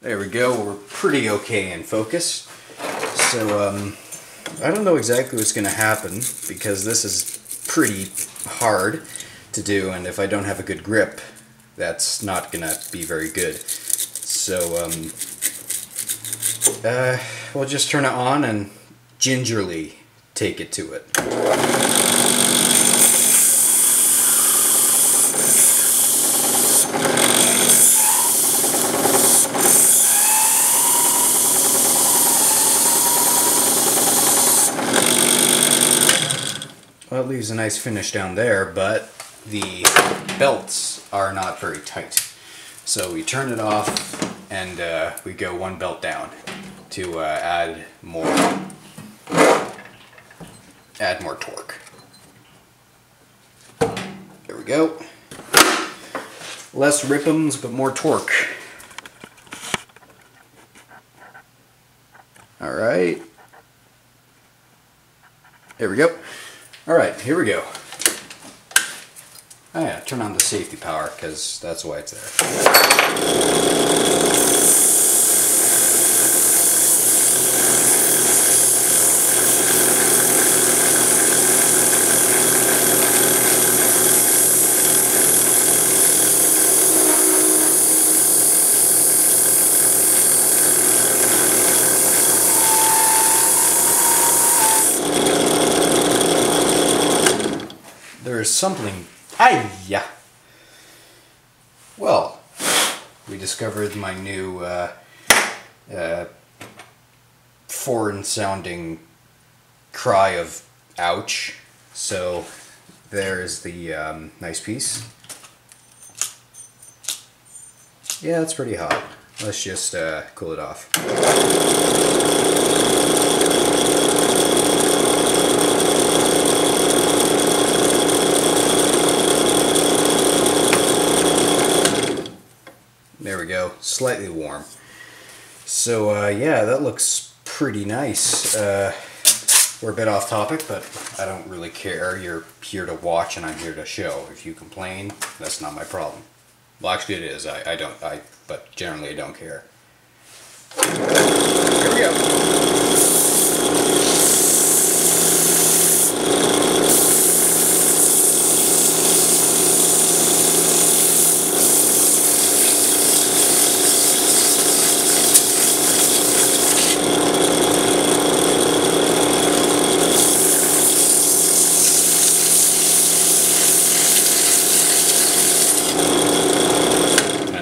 There we go, we're pretty okay in focus. So, I don't know exactly what's going to happen because this is pretty hard to do, and if I don't have a good grip, that's not going to be very good. So, we'll just turn it on and gingerly take it to it. Well, it leaves a nice finish down there, but the belts are not very tight. So we turn it off and we go one belt down to add more torque. There we go. Less rip'ems, but more torque. Alright. There we go. Alright, here we go. Oh yeah, turn on the safety power, because that's why it's there. There's something. Hiya! Well, we discovered my new foreign sounding cry of ouch. So there's the nice piece. Yeah, it's pretty hot. Let's just cool it off. There we go, slightly warm. So yeah, that looks pretty nice. We're a bit off topic, but I don't really care. You're here to watch and I'm here to show. If you complain, that's not my problem. Well, actually it is. But generally I don't care. Here we go.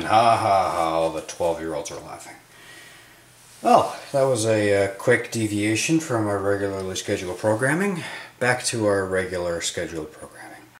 Ha ha ha, all the 12-year-olds are laughing. Well, that was a quick deviation from our regularly scheduled programming. Back to our regular scheduled programming.